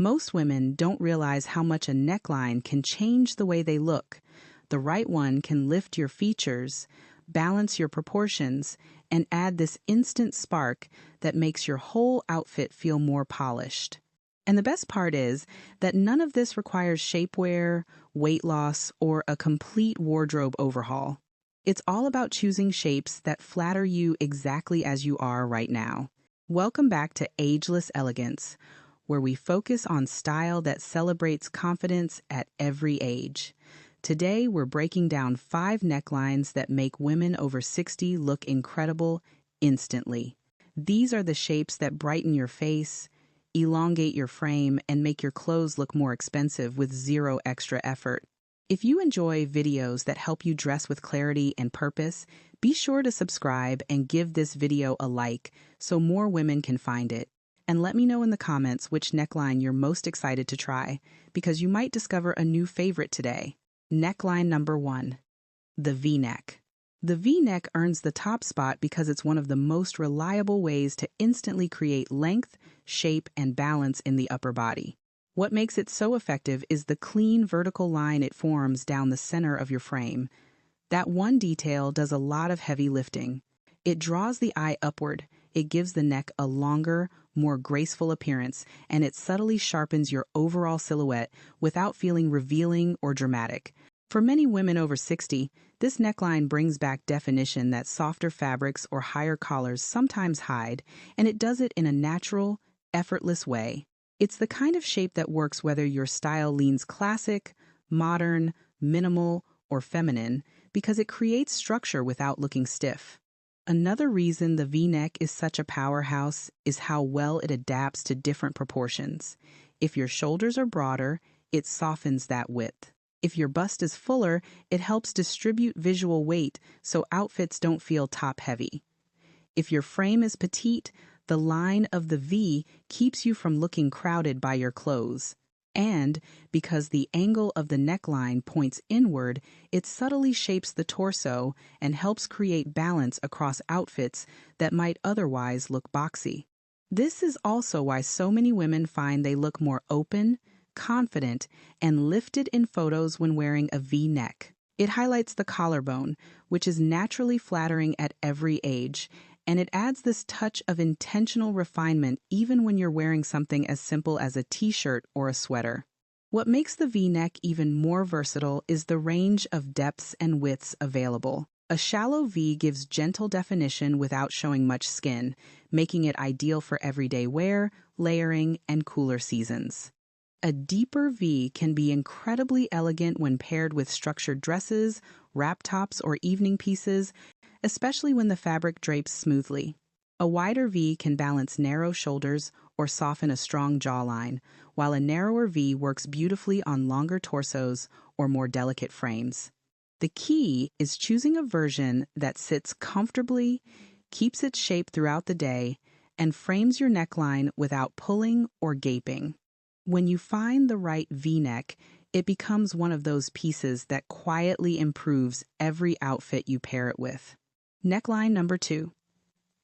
Most women don't realize how much a neckline can change the way they look. The right one can lift your features, balance your proportions, and add this instant spark that makes your whole outfit feel more polished. And the best part is that none of this requires shapewear, weight loss, or a complete wardrobe overhaul. It's all about choosing shapes that flatter you exactly as you are right now. Welcome back to Ageless Elegance, where we focus on style that celebrates confidence at every age. Today, we're breaking down 5 necklines that make women over 60 look incredible instantly. These are the shapes that brighten your face, elongate your frame, and make your clothes look more expensive with zero extra effort. If you enjoy videos that help you dress with clarity and purpose, be sure to subscribe and give this video a like so more women can find it. And let me know in the comments which neckline you're most excited to try, because you might discover a new favorite today. Neckline number 1, the V-neck. The V-neck earns the top spot because it's one of the most reliable ways to instantly create length, shape, and balance in the upper body. What makes it so effective is the clean vertical line it forms down the center of your frame. That one detail does a lot of heavy lifting. It draws the eye upward, it gives the neck a longer, more graceful appearance, and it subtly sharpens your overall silhouette without feeling revealing or dramatic. For many women over 60, this neckline brings back definition that softer fabrics or higher collars sometimes hide, and it does it in a natural, effortless way. It's the kind of shape that works whether your style leans classic, modern, minimal, or feminine, because it creates structure without looking stiff. Another reason the V-neck is such a powerhouse is how well it adapts to different proportions. If your shoulders are broader, it softens that width. If your bust is fuller, it helps distribute visual weight so outfits don't feel top-heavy. If your frame is petite, the line of the V keeps you from looking crowded by your clothes. And because the angle of the neckline points inward, it subtly shapes the torso and helps create balance across outfits that might otherwise look boxy. This is also why so many women find they look more open, confident, and lifted in photos when wearing a V-neck. It highlights the collarbone, which is naturally flattering at every age, and it adds this touch of intentional refinement even when you're wearing something as simple as a t-shirt or a sweater. What makes the V-neck even more versatile is the range of depths and widths available. A shallow V gives gentle definition without showing much skin, making it ideal for everyday wear, layering, and cooler seasons. A deeper V can be incredibly elegant when paired with structured dresses, wrap tops, or evening pieces, especially when the fabric drapes smoothly. A wider V can balance narrow shoulders or soften a strong jawline, while a narrower V works beautifully on longer torsos or more delicate frames. The key is choosing a version that sits comfortably, keeps its shape throughout the day, and frames your neckline without pulling or gaping. When you find the right V-neck, it becomes one of those pieces that quietly improves every outfit you pair it with. Neckline number 2,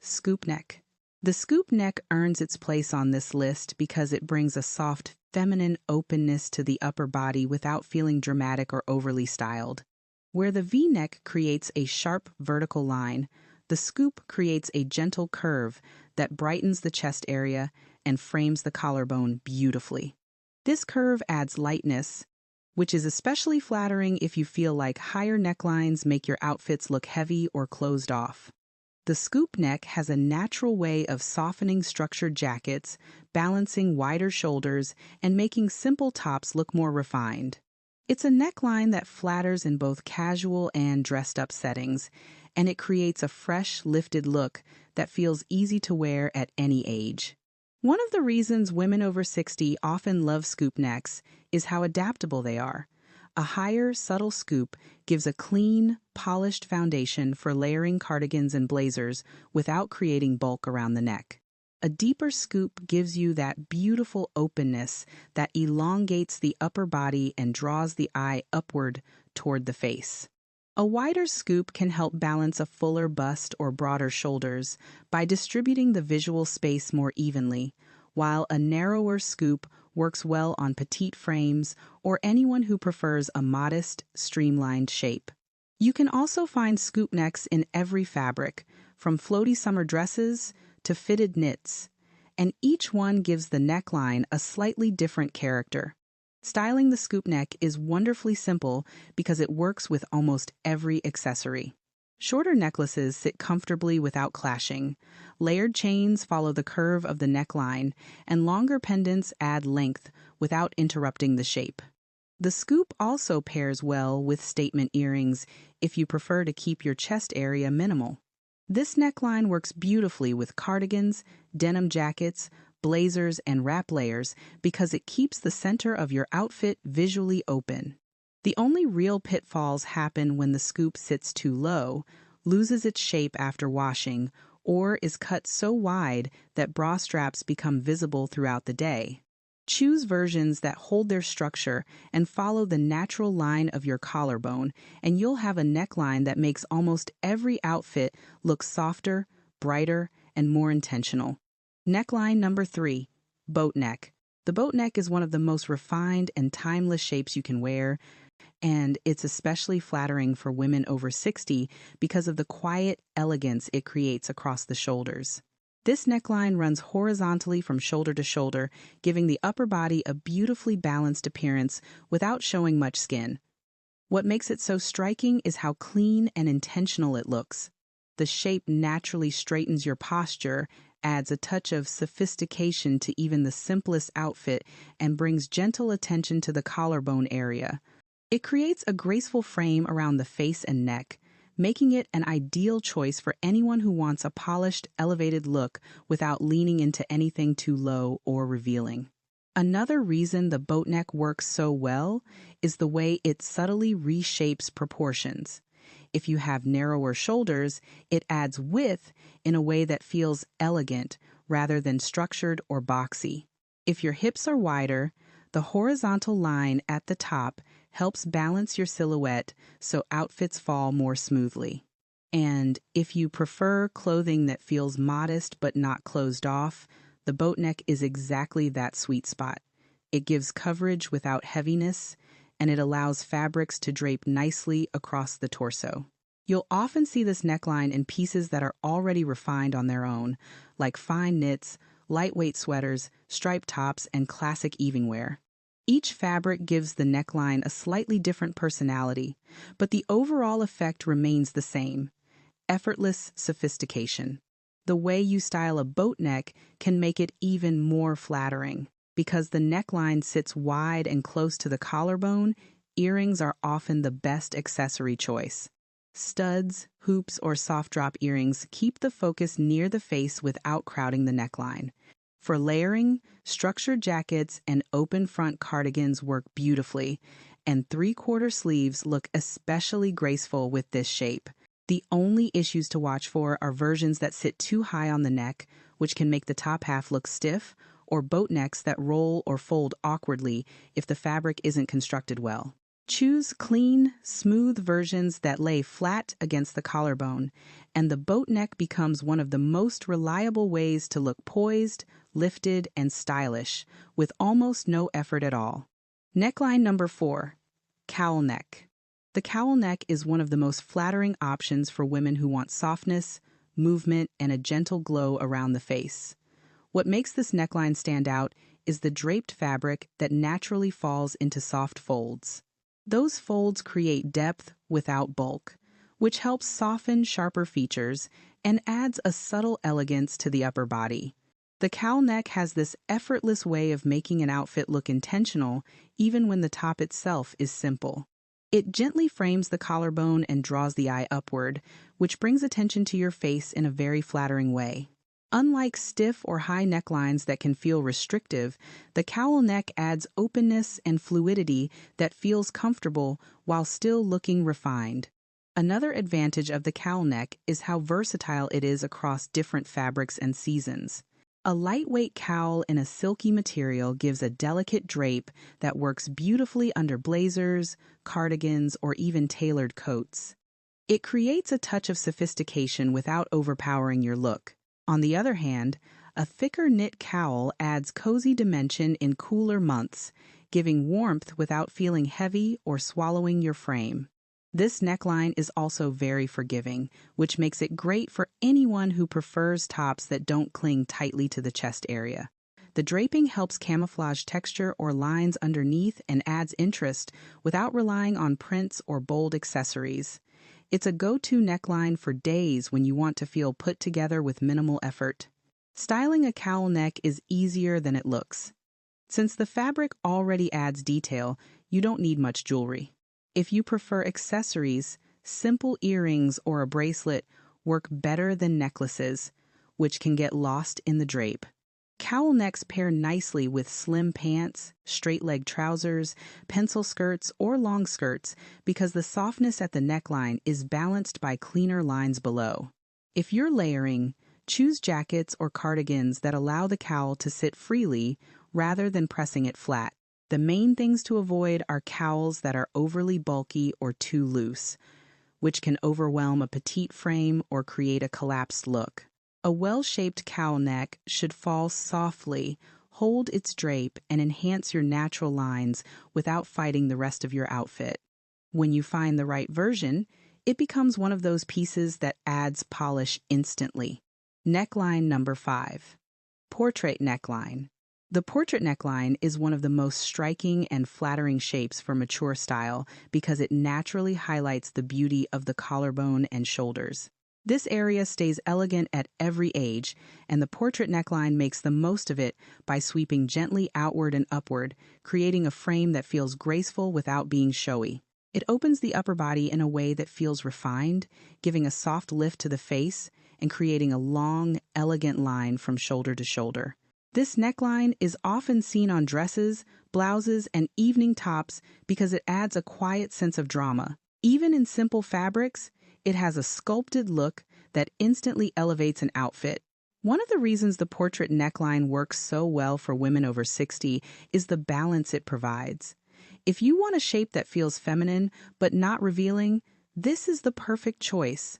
scoop neck. The scoop neck earns its place on this list because it brings a soft, feminine openness to the upper body without feeling dramatic or overly styled. Where the V-neck creates a sharp vertical line, the scoop creates a gentle curve that brightens the chest area and frames the collarbone beautifully. This curve adds lightness, which is especially flattering if you feel like higher necklines make your outfits look heavy or closed off. The scoop neck has a natural way of softening structured jackets, balancing wider shoulders, and making simple tops look more refined. It's a neckline that flatters in both casual and dressed-up settings, and it creates a fresh, lifted look that feels easy to wear at any age. One of the reasons women over 60 often love scoop necks is how adaptable they are. A higher, subtle scoop gives a clean, polished foundation for layering cardigans and blazers without creating bulk around the neck. A deeper scoop gives you that beautiful openness that elongates the upper body and draws the eye upward toward the face. A wider scoop can help balance a fuller bust or broader shoulders by distributing the visual space more evenly, while a narrower scoop works well on petite frames or anyone who prefers a modest, streamlined shape. You can also find scoop necks in every fabric, from floaty summer dresses to fitted knits, and each one gives the neckline a slightly different character. Styling the scoop neck is wonderfully simple because it works with almost every accessory. Shorter necklaces sit comfortably without clashing. Layered chains follow the curve of the neckline, and longer pendants add length without interrupting the shape. The scoop also pairs well with statement earrings if you prefer to keep your chest area minimal. This neckline works beautifully with cardigans, denim jackets, blazers, and wrap layers because it keeps the center of your outfit visually open. The only real pitfalls happen when the scoop sits too low, loses its shape after washing, or is cut so wide that bra straps become visible throughout the day. Choose versions that hold their structure and follow the natural line of your collarbone, and you'll have a neckline that makes almost every outfit look softer, brighter, and more intentional. Neckline number 3, boat neck. The boat neck is one of the most refined and timeless shapes you can wear, and it's especially flattering for women over 60 because of the quiet elegance it creates across the shoulders. This neckline runs horizontally from shoulder to shoulder, giving the upper body a beautifully balanced appearance without showing much skin. What makes it so striking is how clean and intentional it looks. The shape naturally straightens your posture, adds a touch of sophistication to even the simplest outfit, and brings gentle attention to the collarbone area. It creates a graceful frame around the face and neck, making it an ideal choice for anyone who wants a polished, elevated look without leaning into anything too low or revealing. Another reason the boat neck works so well is the way it subtly reshapes proportions. If you have narrower shoulders, it adds width in a way that feels elegant rather than structured or boxy. If your hips are wider, the horizontal line at the top helps balance your silhouette so outfits fall more smoothly. And if you prefer clothing that feels modest but not closed off, the boat neck is exactly that sweet spot. It gives coverage without heaviness, and it allows fabrics to drape nicely across the torso. You'll often see this neckline in pieces that are already refined on their own, like fine knits, lightweight sweaters, striped tops, and classic evening wear. Each fabric gives the neckline a slightly different personality, but the overall effect remains the same: effortless sophistication. The way you style a boat neck can make it even more flattering. Because the neckline sits wide and close to the collarbone, earrings are often the best accessory choice. Studs, hoops, or soft drop earrings keep the focus near the face without crowding the neckline. For layering, structured jackets and open front cardigans work beautifully, and 3/4 sleeves look especially graceful with this shape. The only issues to watch for are versions that sit too high on the neck, which can make the top half look stiff, or boat necks that roll or fold awkwardly if the fabric isn't constructed well. Choose clean, smooth versions that lay flat against the collarbone, and the boat neck becomes one of the most reliable ways to look poised, lifted, and stylish, with almost no effort at all. Neckline number 4, cowl neck. The cowl neck is one of the most flattering options for women who want softness, movement, and a gentle glow around the face. What makes this neckline stand out is the draped fabric that naturally falls into soft folds. Those folds create depth without bulk, which helps soften sharper features and adds a subtle elegance to the upper body. The cowl neck has this effortless way of making an outfit look intentional even when the top itself is simple. It gently frames the collarbone and draws the eye upward, which brings attention to your face in a very flattering way. Unlike stiff or high necklines that can feel restrictive, the cowl neck adds openness and fluidity that feels comfortable while still looking refined. Another advantage of the cowl neck is how versatile it is across different fabrics and seasons. A lightweight cowl in a silky material gives a delicate drape that works beautifully under blazers, cardigans, or even tailored coats. It creates a touch of sophistication without overpowering your look. On the other hand, A thicker knit cowl adds cozy dimension in cooler months, giving warmth without feeling heavy or swallowing your frame. This neckline is also very forgiving, which makes it great for anyone who prefers tops that don't cling tightly to the chest area. The draping helps camouflage texture or lines underneath and adds interest without relying on prints or bold accessories. It's a go-to neckline for days when you want to feel put together with minimal effort. Styling a cowl neck is easier than it looks. Since the fabric already adds detail, you don't need much jewelry. If you prefer accessories, simple earrings or a bracelet work better than necklaces, which can get lost in the drape. Cowl necks pair nicely with slim pants, straight-leg trousers, pencil skirts, or long skirts because the softness at the neckline is balanced by cleaner lines below. If you're layering, choose jackets or cardigans that allow the cowl to sit freely rather than pressing it flat. The main things to avoid are cowls that are overly bulky or too loose, which can overwhelm a petite frame or create a collapsed look. A well-shaped cowl neck should fall softly, hold its drape, and enhance your natural lines without fighting the rest of your outfit. When you find the right version, it becomes one of those pieces that adds polish instantly. Neckline number 5. Portrait neckline. The portrait neckline is one of the most striking and flattering shapes for mature style because it naturally highlights the beauty of the collarbone and shoulders. This area stays elegant at every age, and the portrait neckline makes the most of it by sweeping gently outward and upward, creating a frame that feels graceful without being showy. It opens the upper body in a way that feels refined, giving a soft lift to the face and creating a long, elegant line from shoulder to shoulder. This neckline is often seen on dresses, blouses, and evening tops because it adds a quiet sense of drama. Even in simple fabrics, it has a sculpted look that instantly elevates an outfit. One of the reasons the portrait neckline works so well for women over 60 is the balance it provides. If you want a shape that feels feminine but not revealing, this is the perfect choice.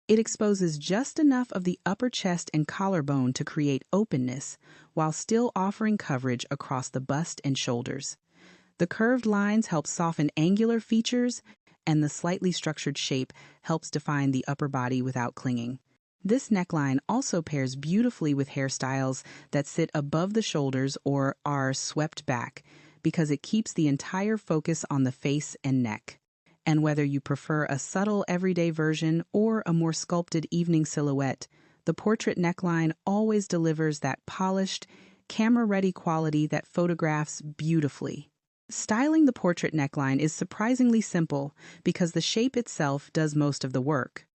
It exposes just enough of the upper chest and collarbone to create openness, while still offering coverage across the bust and shoulders. The curved lines help soften angular features, and the slightly structured shape helps define the upper body without clinging. This neckline also pairs beautifully with hairstyles that sit above the shoulders or are swept back, because it keeps the entire focus on the face and neck. And whether you prefer a subtle everyday version or a more sculpted evening silhouette, the portrait neckline always delivers that polished, camera-ready quality that photographs beautifully. Styling the portrait neckline is surprisingly simple because the shape itself does most of the work.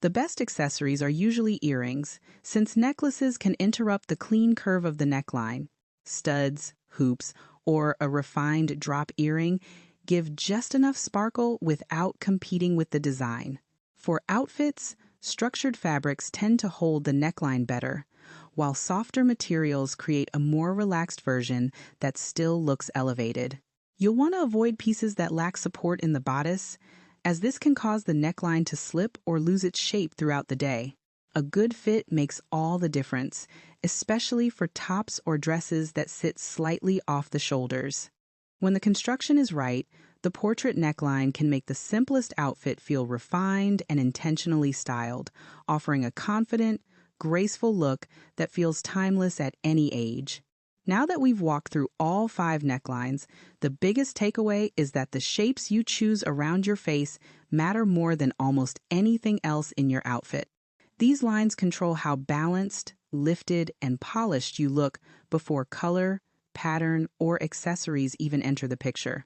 The best accessories are usually earrings, since necklaces can interrupt the clean curve of the neckline. Studs, hoops, or a refined drop earring give just enough sparkle without competing with the design. For outfits, structured fabrics tend to hold the neckline better, while softer materials create a more relaxed version that still looks elevated. You'll want to avoid pieces that lack support in the bodice, as this can cause the neckline to slip or lose its shape throughout the day. A good fit makes all the difference, especially for tops or dresses that sit slightly off the shoulders. When the construction is right, the portrait neckline can make the simplest outfit feel refined and intentionally styled, offering a confident, graceful look that feels timeless at any age. Now that we've walked through all 5 necklines, the biggest takeaway is that the shapes you choose around your face matter more than almost anything else in your outfit. These lines control how balanced, lifted, and polished you look before color, pattern, or accessories even enter the picture.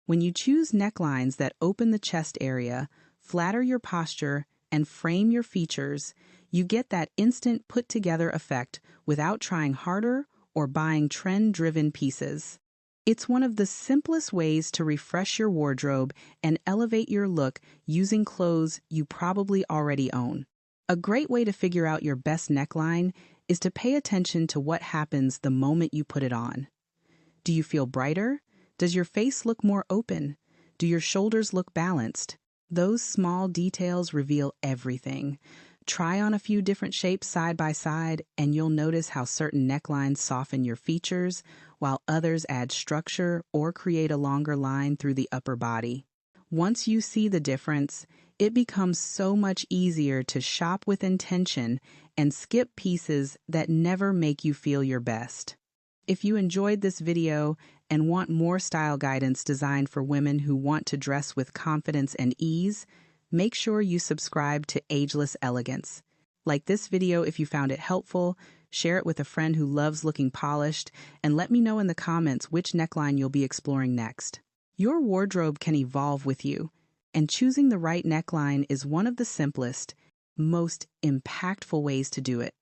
When you choose necklines that open the chest area, flatter your posture, and frame your features, you get that instant put-together effect without trying harder or buying trend-driven pieces. It's one of the simplest ways to refresh your wardrobe and elevate your look using clothes you probably already own. A great way to figure out your best neckline is to pay attention to what happens the moment you put it on. Do you feel brighter? Does your face look more open? Do your shoulders look balanced? Those small details reveal everything. Try on a few different shapes side by side, and you'll notice how certain necklines soften your features, while others add structure or create a longer line through the upper body. Once you see the difference, it becomes so much easier to shop with intention and skip pieces that never make you feel your best. If you enjoyed this video and want more style guidance designed for women who want to dress with confidence and ease, make sure you subscribe to Ageless Elegance. Like this video if you found it helpful, share it with a friend who loves looking polished, and let me know in the comments which neckline you'll be exploring next. Your wardrobe can evolve with you, and choosing the right neckline is one of the simplest, most impactful ways to do it.